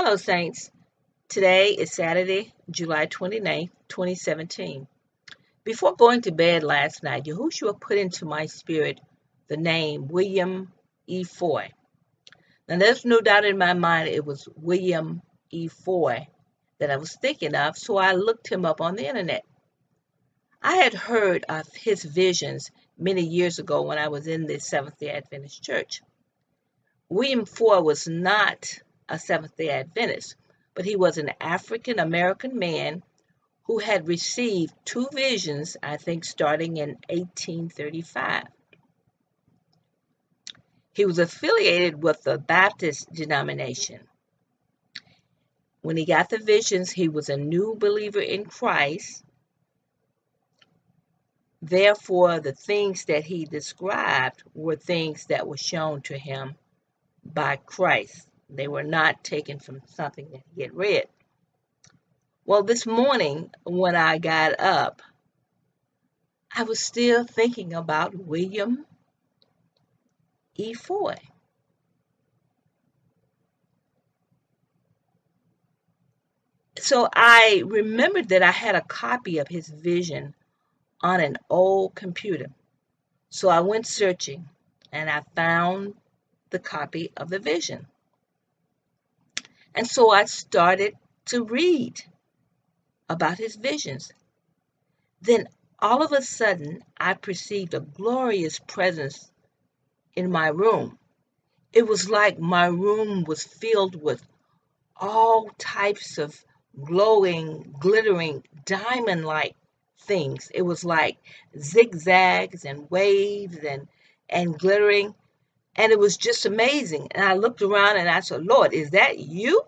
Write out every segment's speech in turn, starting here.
Hello, Saints. Today is Saturday, July 29th, 2017. Before going to bed last night, Yahushua put into my spirit the name William E. Foy. Now, there's no doubt in my mind it was William E. Foy that I was thinking of, so I looked him up on the internet. I had heard of his visions many years ago when I was in the Seventh-day Adventist Church. William Foy was not a Seventh-day Adventist, but he was an African American man who had received two visions, I think, starting in 1835. He was affiliated with the Baptist denomination. When he got the visions, he was a new believer in Christ. Therefore, the things that he described were things that were shown to him by Christ. They were not taken from something that he had read. Well, this morning when I got up, I was still thinking about William E. Foy. So I remembered that I had a copy of his vision on an old computer. So I went searching and I found the copy of the vision. And so I started to read about his visions. Then all of a sudden, I perceived a glorious presence in my room. It was like my room was filled with all types of glowing, glittering, diamond-like things. It was like zigzags and waves and glittering, and it was just amazing. And I looked around and I said, Lord, is that you?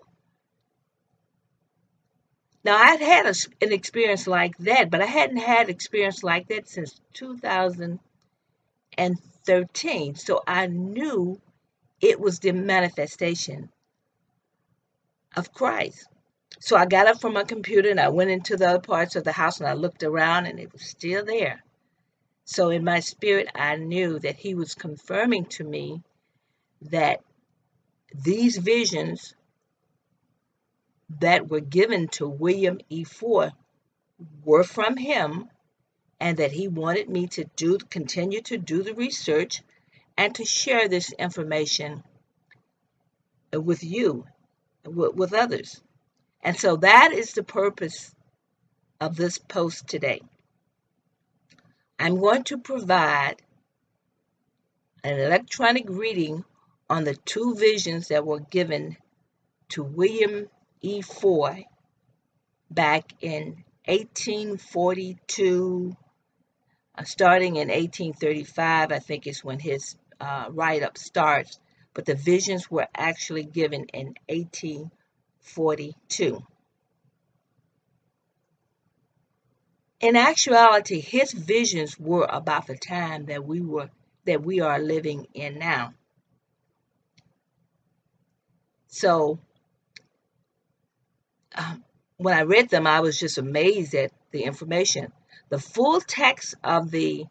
Now, I'd had an experience like that, but I hadn't had experience like that since 2013. So I knew it was the manifestation of Christ. So I got up from my computer and I went into the other parts of the house and I looked around and it was still there. So in my spirit, I knew that he was confirming to me that these visions that were given to William E. Foy were from him, and that he wanted me to continue to do the research and to share this information with you, with others. And so that is the purpose of this post today. I'm going to provide an electronic reading on the two visions that were given to William E. Foy back in 1842, starting in 1835, I think is when his write-up starts, but the visions were actually given in 1842. In actuality, his visions were about the time that we are living in now. So when I read them, I was just amazed at the information. The full text of the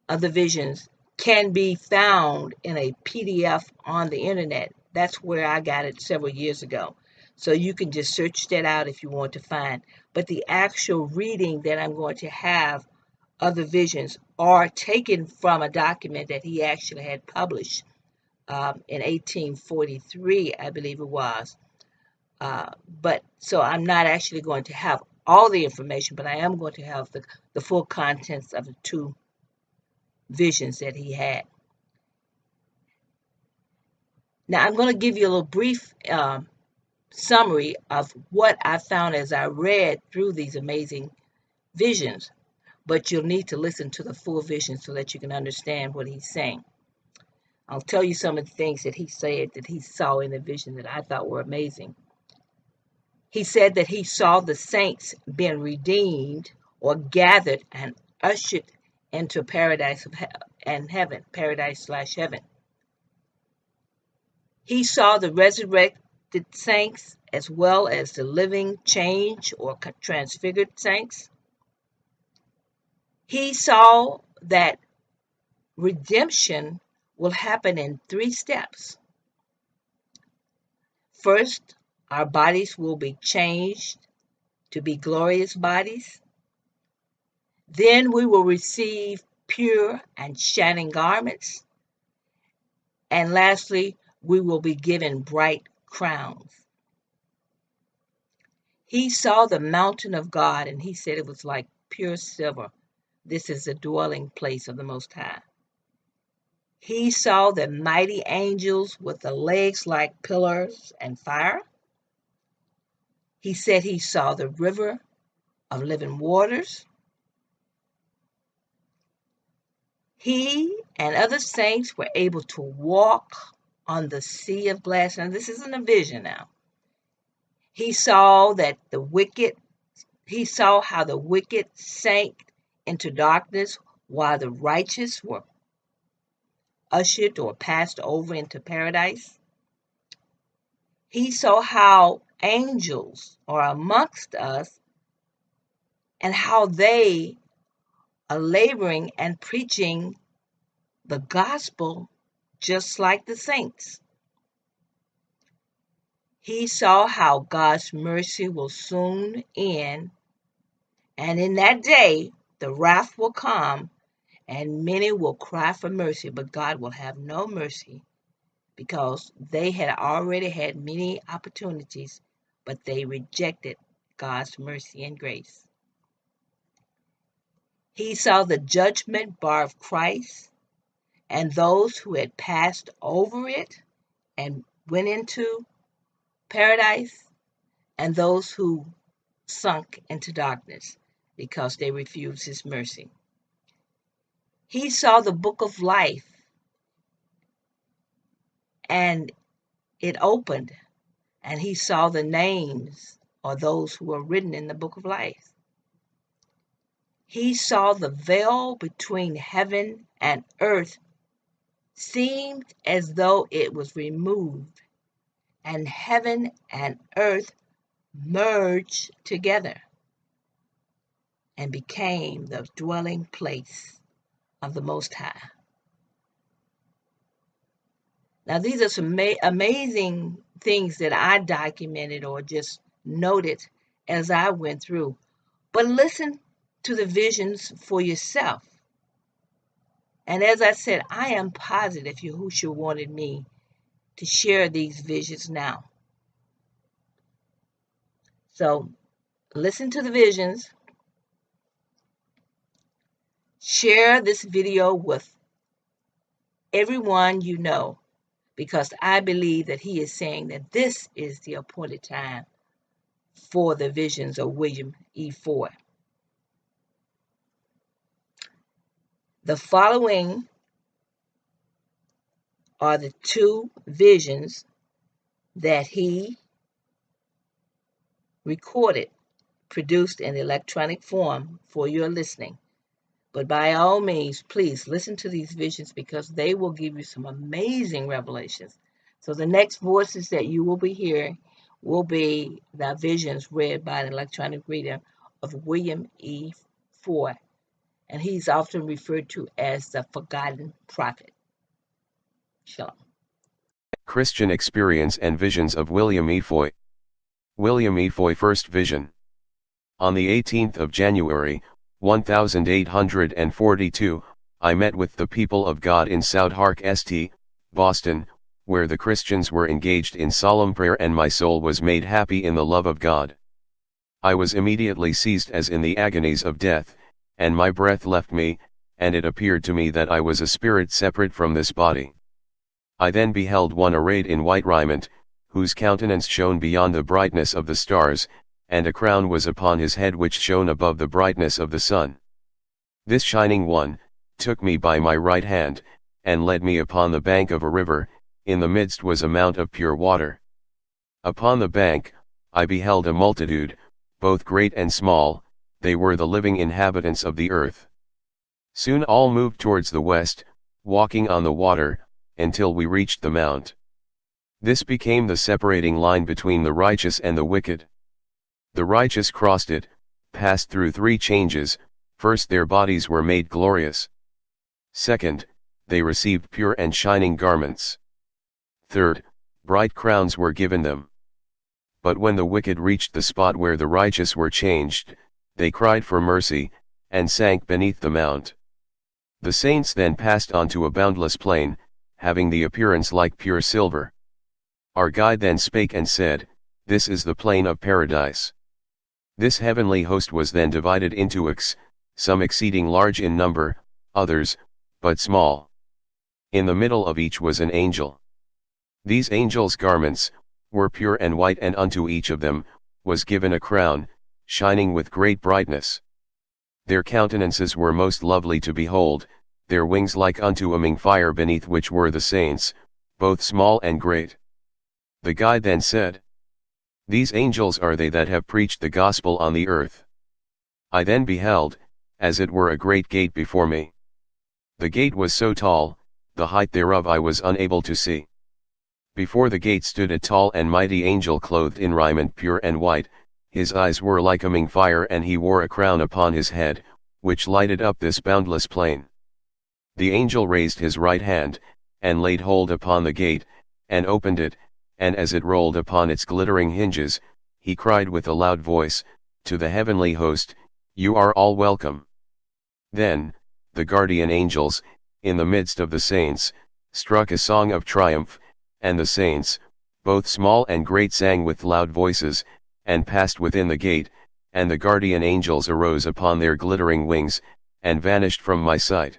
visions can be found in a PDF on the internet. That's where I got it several years ago. So you can just search that out if you want to find. But the actual reading that I'm going to have of the visions are taken from a document that he actually had published in 1843, I believe it was. But so I'm not actually going to have all the information, but I am going to have the full contents of the two visions that he had. Now I'm going to give you a little brief summary of what I found as I read through these amazing visions, but you'll need to listen to the full vision so that you can understand what he's saying. I'll tell you some of the things that he said that he saw in the vision that I thought were amazing. He said that he saw the saints being redeemed or gathered and ushered into paradise and heaven, paradise/heaven. He saw the resurrected saints as well as the living, changed, or transfigured saints. He saw that redemption will happen in 3 steps. First, our bodies will be changed to be glorious bodies. Then we will receive pure and shining garments. And lastly, we will be given bright crowns. He saw the mountain of God, and he said it was like pure silver. This is the dwelling place of the Most High. He saw the mighty angels with the legs like pillars and fire. He said he saw the river of living waters. He and other saints were able to walk on the sea of glass. And this isn't a vision now. He saw how the wicked sank into darkness while the righteous were ushered or passed over into paradise. He saw how angels are amongst us and how they are laboring and preaching the gospel just like the saints. He saw how God's mercy will soon end, and in that day the wrath will come, and many will cry for mercy, but God will have no mercy because they had already had many opportunities, but they rejected God's mercy and grace. He saw the judgment bar of Christ and those who had passed over it and went into paradise, and those who sunk into darkness because they refused his mercy. He saw the book of life, and it opened, and he saw the names of those who were written in the book of life. He saw the veil between heaven and earth seemed as though it was removed, and heaven and earth merged together and became the dwelling place of the Most High. Now, these are some amazing things that I documented or just noted as I went through. But listen to the visions for yourself. And as I said, I am positive Yahushua wanted me to share these visions now. So listen to the visions. Share this video with everyone you know, because I believe that he is saying that this is the appointed time for the visions of William E. Foy. The following are the two visions that he recorded, produced in electronic form for your listening. But by all means, please listen to these visions because they will give you some amazing revelations. So the next voices that you will be hearing will be the visions read by an electronic reader of William E. Foy. And he's often referred to as the forgotten prophet. Shalom. Christian Experience and Visions of William E. Foy. William E. Foy First Vision. On the 18th of January, 1842, I met with the people of God in Southwark St., Boston, where the Christians were engaged in solemn prayer and my soul was made happy in the love of God. I was immediately seized as in the agonies of death, and my breath left me, and it appeared to me that I was a spirit separate from this body. I then beheld one arrayed in white raiment, whose countenance shone beyond the brightness of the stars, and a crown was upon his head which shone above the brightness of the sun. This shining one took me by my right hand, and led me upon the bank of a river. In the midst was a mount of pure water. Upon the bank, I beheld a multitude, both great and small, they were the living inhabitants of the earth. Soon all moved towards the west, walking on the water, until we reached the mount. This became the separating line between the righteous and the wicked. The righteous crossed it, passed through three changes. First, their bodies were made glorious. Second, they received pure and shining garments. Third, bright crowns were given them. But when the wicked reached the spot where the righteous were changed, they cried for mercy, and sank beneath the mount. The saints then passed on to a boundless plain, having the appearance like pure silver. Our guide then spake and said, This is the plain of paradise. This heavenly host was then divided into X, some exceeding large in number, others, but small. In the middle of each was an angel. These angels' garments were pure and white, and unto each of them was given a crown, shining with great brightness. Their countenances were most lovely to behold, their wings like unto a ming fire, beneath which were the saints, both small and great. The guide then said, These angels are they that have preached the gospel on the earth. I then beheld, as it were, a great gate before me. The gate was so tall, the height thereof I was unable to see. Before the gate stood a tall and mighty angel, clothed in raiment pure and white, his eyes were like a ming fire, and he wore a crown upon his head, which lighted up this boundless plain. The angel raised his right hand, and laid hold upon the gate, and opened it, and as it rolled upon its glittering hinges, he cried with a loud voice, to the heavenly host, You are all welcome. Then, the guardian angels, in the midst of the saints, struck a song of triumph, and the saints, both small and great, sang with loud voices, and passed within the gate, and the guardian angels arose upon their glittering wings, and vanished from my sight.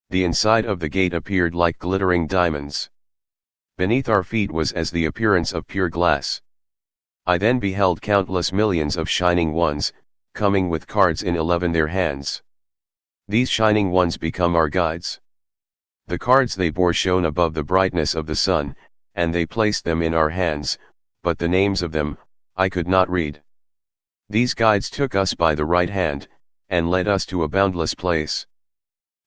The inside of the gate appeared like glittering diamonds. Beneath our feet was as the appearance of pure glass. I then beheld countless millions of shining ones, coming with cards in 11 their hands. These shining ones become our guides. The cards they bore shone above the brightness of the sun, and they placed them in our hands, but the names of them I could not read. These guides took us by the right hand, and led us to a boundless place.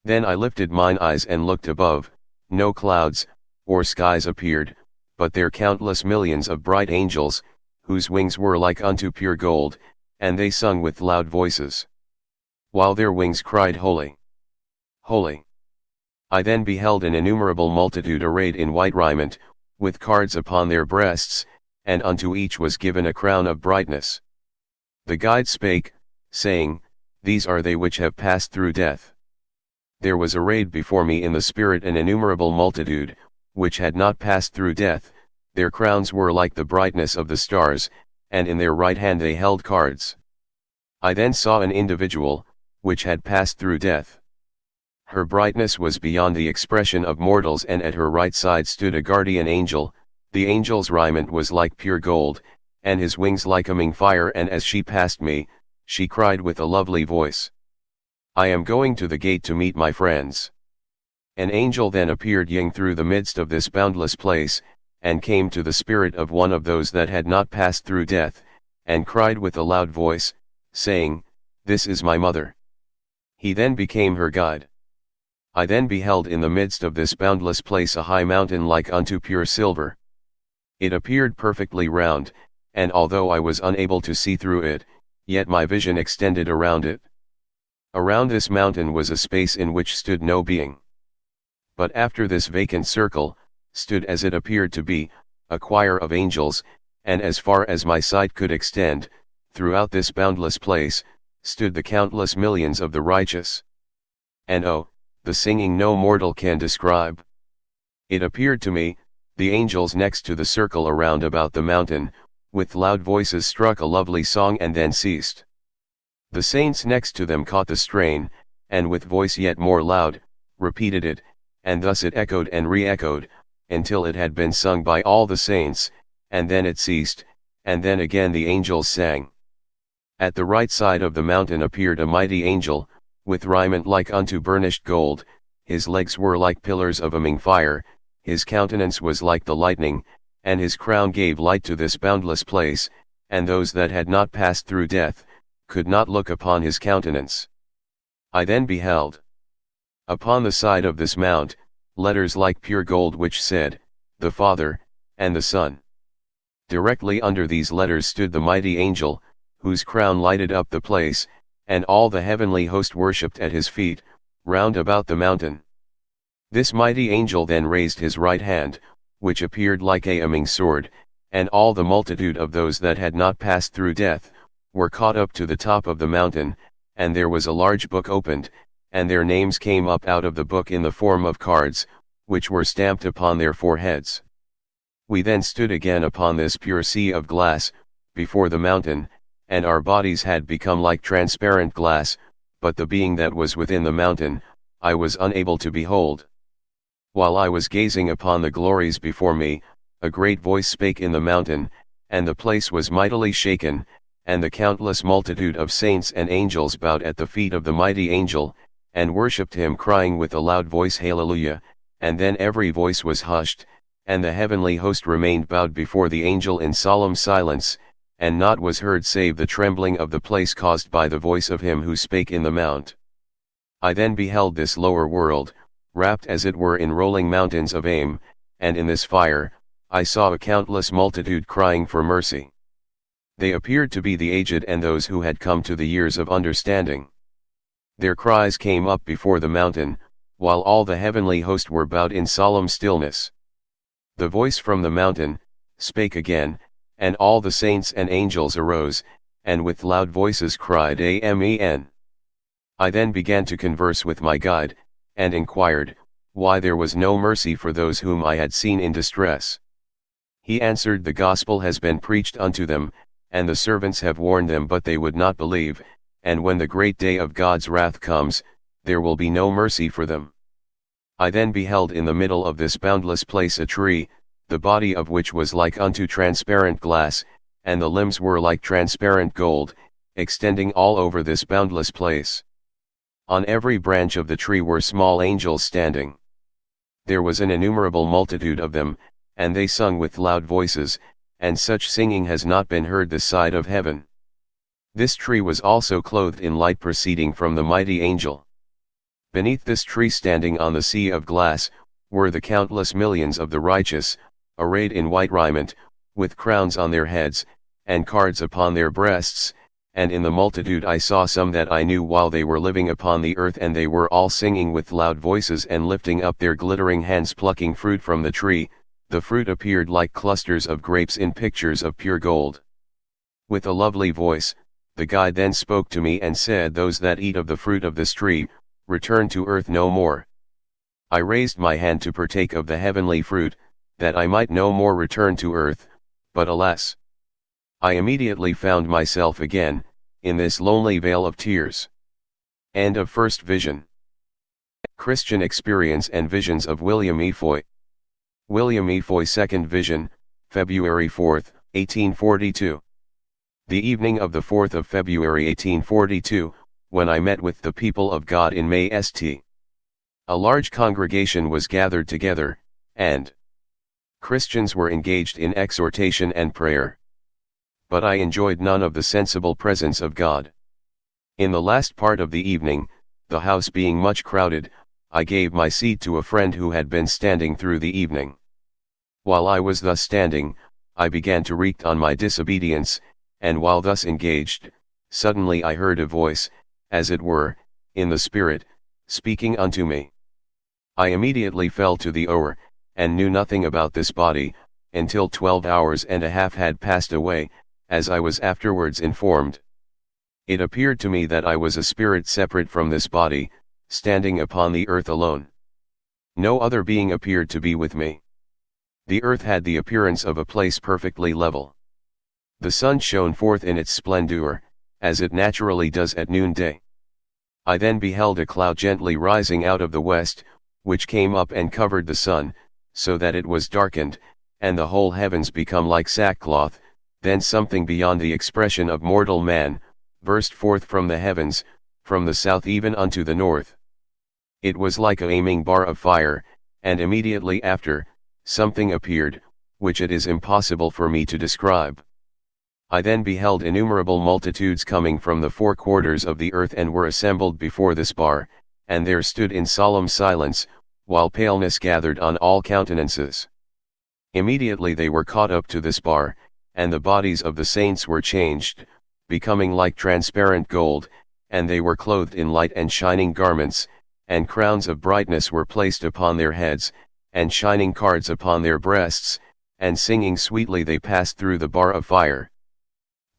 Then I lifted mine eyes and looked above, no clouds, or skies appeared, but there countless millions of bright angels, whose wings were like unto pure gold, and they sung with loud voices, while their wings cried, Holy! Holy! I then beheld an innumerable multitude arrayed in white raiment, with cards upon their breasts, and unto each was given a crown of brightness. The guide spake, saying, These are they which have passed through death. There was arrayed before me in the spirit an innumerable multitude, which had not passed through death, their crowns were like the brightness of the stars, and in their right hand they held cards. I then saw an individual, which had passed through death. Her brightness was beyond the expression of mortals, and at her right side stood a guardian angel. The angel's raiment was like pure gold, and his wings like a ming fire, and as she passed me, she cried with a lovely voice, I am going to the gate to meet my friends. An angel then appeared ying through the midst of this boundless place, and came to the spirit of one of those that had not passed through death, and cried with a loud voice, saying, This is my mother. He then became her guide. I then beheld in the midst of this boundless place a high mountain like unto pure silver. It appeared perfectly round, and although I was unable to see through it, yet my vision extended around it. Around this mountain was a space in which stood no being. But after this vacant circle, stood as it appeared to be, a choir of angels, and as far as my sight could extend, throughout this boundless place, stood the countless millions of the righteous. And oh, the singing no mortal can describe. It appeared to me, the angels next to the circle around about the mountain, with loud voices struck a lovely song and then ceased. The saints next to them caught the strain, and with voice yet more loud, repeated it, and thus it echoed and re-echoed, until it had been sung by all the saints, and then it ceased, and then again the angels sang. At the right side of the mountain appeared a mighty angel, with raiment like unto burnished gold, his legs were like pillars of a ming fire, his countenance was like the lightning, and his crown gave light to this boundless place, and those that had not passed through death, could not look upon his countenance. I then beheld, upon the side of this mount, letters like pure gold which said, The Father, and the Son. Directly under these letters stood the mighty angel, whose crown lighted up the place, and all the heavenly host worshipped at his feet, round about the mountain. This mighty angel then raised his right hand, which appeared like a ming sword, and all the multitude of those that had not passed through death, were caught up to the top of the mountain, and there was a large book opened, and their names came up out of the book in the form of cards, which were stamped upon their foreheads. We then stood again upon this pure sea of glass, before the mountain, and our bodies had become like transparent glass, but the being that was within the mountain, I was unable to behold. While I was gazing upon the glories before me, a great voice spake in the mountain, and the place was mightily shaken, and the countless multitude of saints and angels bowed at the feet of the mighty angel, and worshipped him, crying with a loud voice, Hallelujah, and then every voice was hushed, and the heavenly host remained bowed before the angel in solemn silence, and naught was heard save the trembling of the place caused by the voice of him who spake in the mount. I then beheld this lower world, wrapped as it were in rolling mountains of aim, and in this fire, I saw a countless multitude crying for mercy. They appeared to be the aged and those who had come to the years of understanding. Their cries came up before the mountain, while all the heavenly host were bowed in solemn stillness. The voice from the mountain spake again, and all the saints and angels arose, and with loud voices cried, Amen. I then began to converse with my guide, and inquired, why there was no mercy for those whom I had seen in distress. He answered, the gospel has been preached unto them, and the servants have warned them, but they would not believe, and when the great day of God's wrath comes, there will be no mercy for them. I then beheld in the middle of this boundless place a tree, the body of which was like unto transparent glass, and the limbs were like transparent gold, extending all over this boundless place. On every branch of the tree were small angels standing. There was an innumerable multitude of them, and they sung with loud voices, and such singing has not been heard this side of heaven. This tree was also clothed in light proceeding from the mighty angel. Beneath this tree, standing on the sea of glass, were the countless millions of the righteous, arrayed in white raiment, with crowns on their heads, and cards upon their breasts, and in the multitude I saw some that I knew while they were living upon the earth, and they were all singing with loud voices and lifting up their glittering hands, plucking fruit from the tree. The fruit appeared like clusters of grapes in pictures of pure gold. With a lovely voice, the guide then spoke to me and said, those that eat of the fruit of this tree, return to earth no more. I raised my hand to partake of the heavenly fruit, that I might no more return to earth, but alas! I immediately found myself again, in this lonely vale of tears. End of first vision. Christian experience and visions of William E. Foy. William E. Foy, second vision, February 4, 1842. The evening of the 4th of February 1842, when I met with the people of God in May St. A large congregation was gathered together, and Christians were engaged in exhortation and prayer. But I enjoyed none of the sensible presence of God. In the last part of the evening, the house being much crowded, I gave my seat to a friend who had been standing through the evening. While I was thus standing, I began to wreak on my disobedience, and while thus engaged, suddenly I heard a voice, as it were, in the spirit, speaking unto me. I immediately fell to the earth, and knew nothing about this body, until 12 hours and a half had passed away, as I was afterwards informed. It appeared to me that I was a spirit separate from this body, standing upon the earth alone. No other being appeared to be with me. The earth had the appearance of a place perfectly level. The sun shone forth in its splendor, as it naturally does at noonday. I then beheld a cloud gently rising out of the west, which came up and covered the sun, so that it was darkened, and the whole heavens become like sackcloth. Then something beyond the expression of mortal man, burst forth from the heavens, from the south even unto the north. It was like a aiming bar of fire, and immediately after, something appeared, which it is impossible for me to describe. I then beheld innumerable multitudes coming from the four quarters of the earth and were assembled before this bar, and there stood in solemn silence, while paleness gathered on all countenances. Immediately they were caught up to this bar, and the bodies of the saints were changed, becoming like transparent gold, and they were clothed in light and shining garments, and crowns of brightness were placed upon their heads, and shining cards upon their breasts, and singing sweetly they passed through the bar of fire.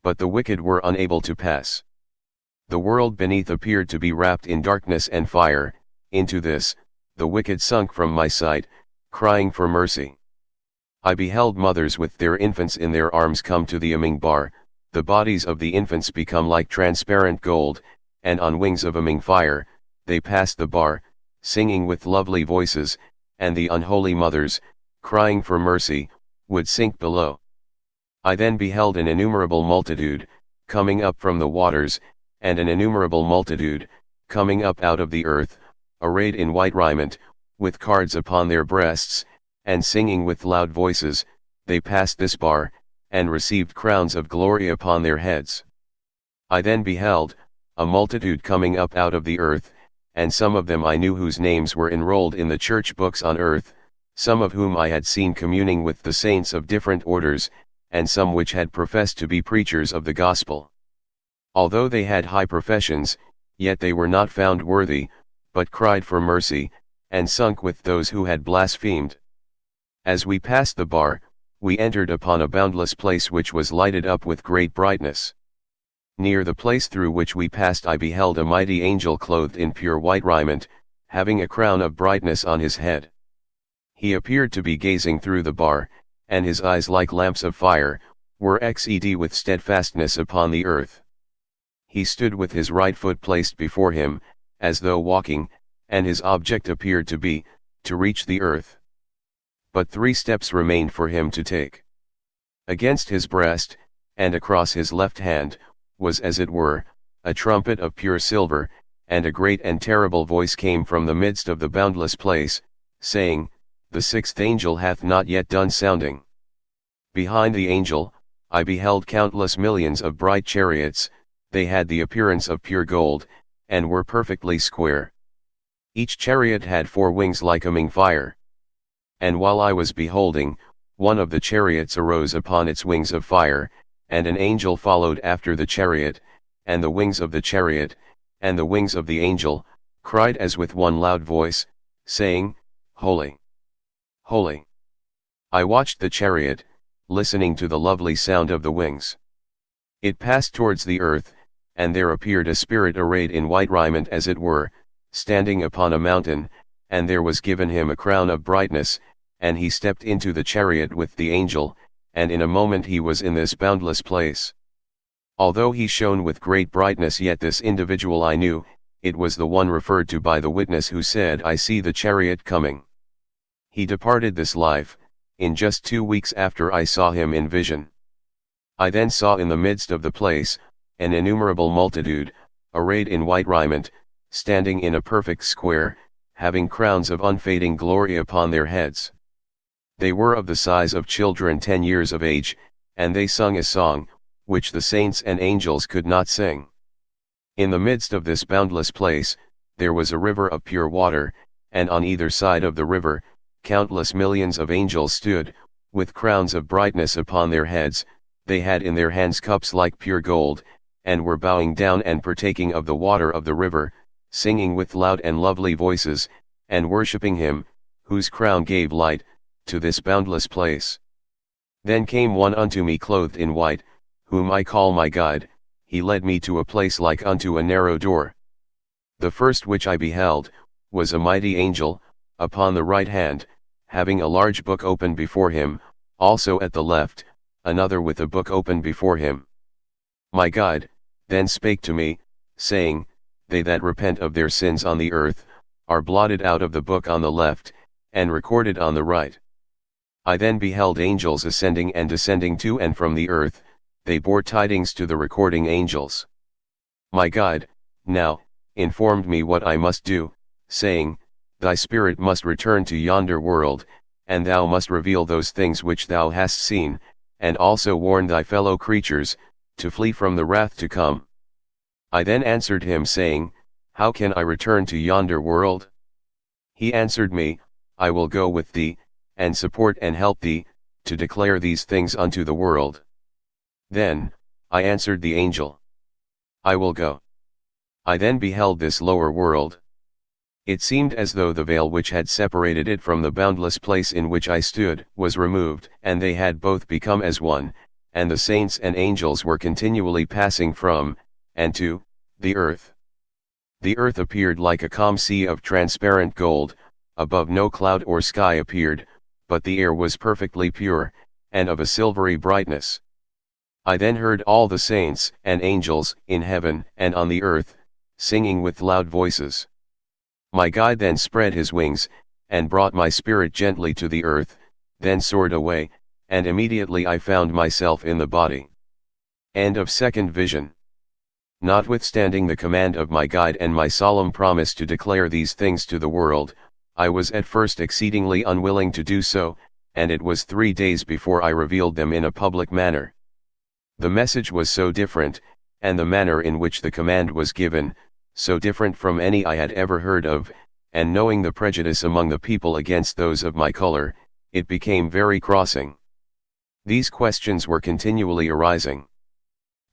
But the wicked were unable to pass. The world beneath appeared to be wrapped in darkness and fire. Into this, the wicked sunk from my sight, crying for mercy. I beheld mothers with their infants in their arms come to the Aming bar, the bodies of the infants become like transparent gold, and on wings of Aming fire, they passed the bar, singing with lovely voices, and the unholy mothers, crying for mercy, would sink below. I then beheld an innumerable multitude, coming up from the waters, and an innumerable multitude, coming up out of the earth, arrayed in white raiment, with cards upon their breasts, and singing with loud voices, they passed this bar, and received crowns of glory upon their heads. I then beheld a multitude coming up out of the earth, and some of them I knew whose names were enrolled in the church books on earth, some of whom I had seen communing with the saints of different orders, and some which had professed to be preachers of the gospel. Although they had high professions, yet they were not found worthy, but cried for mercy, and sunk with those who had blasphemed. As we passed the bar, we entered upon a boundless place which was lighted up with great brightness. Near the place through which we passed I beheld a mighty angel clothed in pure white raiment, having a crown of brightness on his head. He appeared to be gazing through the bar, and his eyes like lamps of fire, were exed with steadfastness upon the earth. He stood with his right foot placed before him, as though walking, and his object appeared to be, to reach the earth. But 3 steps remained for him to take. Against his breast, and across his left hand, was as it were, a trumpet of pure silver, and a great and terrible voice came from the midst of the boundless place, saying, The 6th angel hath not yet done sounding. Behind the angel, I beheld countless millions of bright chariots, they had the appearance of pure gold, and were perfectly square. Each chariot had 4 wings like Aming fire. And while I was beholding, one of the chariots arose upon its wings of fire, and an angel followed after the chariot, and the wings of the chariot, and the wings of the angel, cried as with one loud voice, saying, Holy! Holy! I watched the chariot, listening to the lovely sound of the wings. It passed towards the earth, and there appeared a spirit arrayed in white raiment as it were, standing upon a mountain, and there was given him a crown of brightness, and he stepped into the chariot with the angel, and in a moment he was in this boundless place. Although he shone with great brightness, yet this individual I knew, it was the one referred to by the witness who said, I see the chariot coming. He departed this life, in just 2 weeks after I saw him in vision. I then saw in the midst of the place, an innumerable multitude, arrayed in white raiment, standing in a perfect square, having crowns of unfading glory upon their heads. They were of the size of children 10 years of age, and they sung a song, which the saints and angels could not sing. In the midst of this boundless place, there was a river of pure water, and on either side of the river, countless millions of angels stood, with crowns of brightness upon their heads, they had in their hands cups like pure gold, and were bowing down and partaking of the water of the river, singing with loud and lovely voices, and worshipping him, whose crown gave light, to this boundless place. Then came one unto me clothed in white, whom I call my guide, he led me to a place like unto a narrow door. The first which I beheld, was a mighty angel, upon the right hand, having a large book open before him, also at the left, another with a book open before him. My guide, then spake to me, saying, They that repent of their sins on the earth, are blotted out of the book on the left, and recorded on the right. I then beheld angels ascending and descending to and from the earth, they bore tidings to the recording angels. My guide, now, informed me what I must do, saying, Thy spirit must return to yonder world, and thou must reveal those things which thou hast seen, and also warn thy fellow creatures, to flee from the wrath to come. I then answered him saying, How can I return to yonder world? He answered me, I will go with thee, and support and help thee, to declare these things unto the world. Then, I answered the angel, I will go. I then beheld this lower world. It seemed as though the veil which had separated it from the boundless place in which I stood was removed, and they had both become as one, and the saints and angels were continually passing from, and to, the earth. The earth appeared like a calm sea of transparent gold, above no cloud or sky appeared, but the air was perfectly pure, and of a silvery brightness. I then heard all the saints and angels in heaven and on the earth, singing with loud voices. My guide then spread his wings, and brought my spirit gently to the earth, then soared away, and immediately I found myself in the body. End of second vision. Notwithstanding the command of my guide and my solemn promise to declare these things to the world, I was at first exceedingly unwilling to do so, and it was 3 days before I revealed them in a public manner. The message was so different, and the manner in which the command was given, so different from any I had ever heard of, and knowing the prejudice among the people against those of my color, it became very crossing. These questions were continually arising.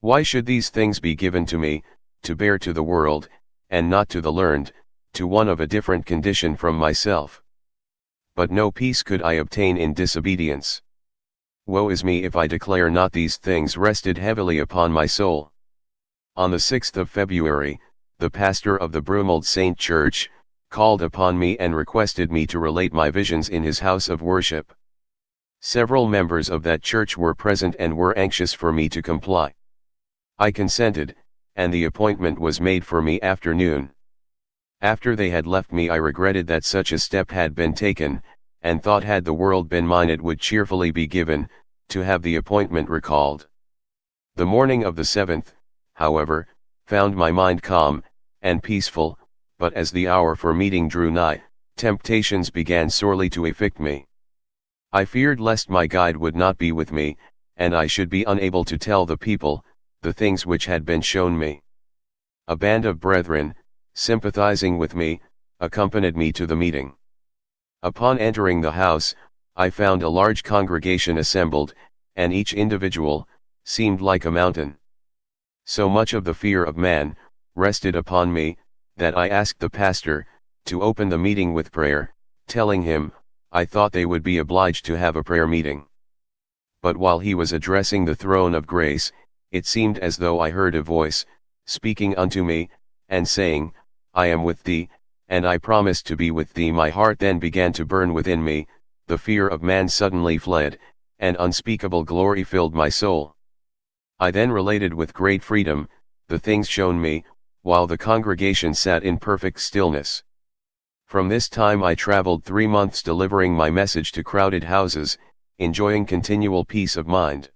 Why should these things be given to me, to bear to the world, and not to the learned, to one of a different condition from myself? But no peace could I obtain in disobedience. Woe is me if I declare not these things rested heavily upon my soul. On the 6th of February, the pastor of the Brumold Saint Church called upon me and requested me to relate my visions in his house of worship. Several members of that church were present and were anxious for me to comply. I consented, and the appointment was made for me after noon. After they had left me I regretted that such a step had been taken, and thought had the world been mine it would cheerfully be given, to have the appointment recalled. The morning of the 7th, however, found my mind calm, and peaceful, but as the hour for meeting drew nigh, temptations began sorely to afflict me. I feared lest my guide would not be with me, and I should be unable to tell the people, the things which had been shown me. A band of brethren, sympathizing with me, accompanied me to the meeting. Upon entering the house, I found a large congregation assembled, and each individual seemed like a mountain. So much of the fear of man rested upon me, that I asked the pastor to open the meeting with prayer, telling him I thought they would be obliged to have a prayer meeting. But while he was addressing the throne of grace, it seemed as though I heard a voice, speaking unto me, and saying, I am with thee, and I promise to be with thee. My heart then began to burn within me, the fear of man suddenly fled, and unspeakable glory filled my soul. I then related with great freedom, the things shown me, while the congregation sat in perfect stillness. From this time I traveled 3 months delivering my message to crowded houses, enjoying continual peace of mind.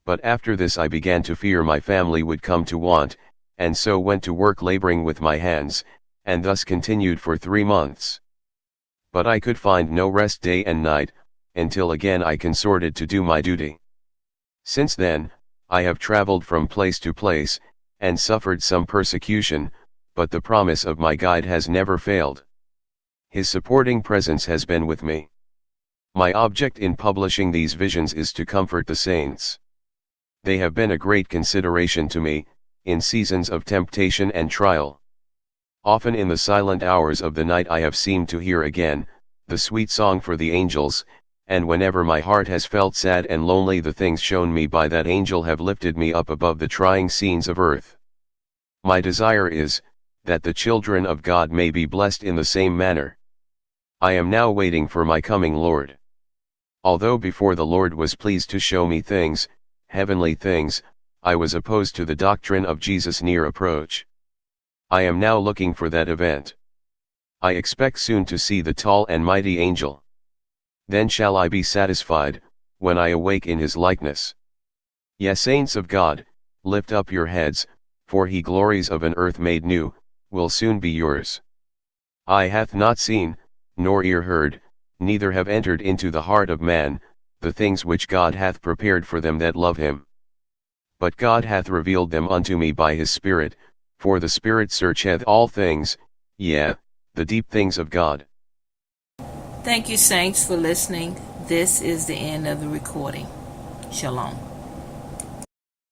But after this I began to fear my family would come to want, and so went to work laboring with my hands, and thus continued for 3 months. But I could find no rest day and night, until again I consorted to do my duty. Since then, I have traveled from place to place, and suffered some persecution, but the promise of my guide has never failed. His supporting presence has been with me. My object in publishing these visions is to comfort the saints. They have been a great consideration to me, in seasons of temptation and trial. Often in the silent hours of the night I have seemed to hear again, the sweet song for the angels, and whenever my heart has felt sad and lonely the things shown me by that angel have lifted me up above the trying scenes of earth. My desire is, that the children of God may be blessed in the same manner. I am now waiting for my coming Lord. Although before the Lord was pleased to show me things, heavenly things, I was opposed to the doctrine of Jesus' near approach. I am now looking for that event. I expect soon to see the tall and mighty angel. Then shall I be satisfied, when I awake in his likeness. Ye saints of God, lift up your heads, for he glories of an earth made new, will soon be yours. Eye hath not seen, nor ear heard, neither have entered into the heart of man, the things which God hath prepared for them that love him. But God hath revealed them unto me by his Spirit, for the Spirit searcheth all things, yea, the deep things of God. Thank you, saints, for listening. This is the end of the recording. Shalom.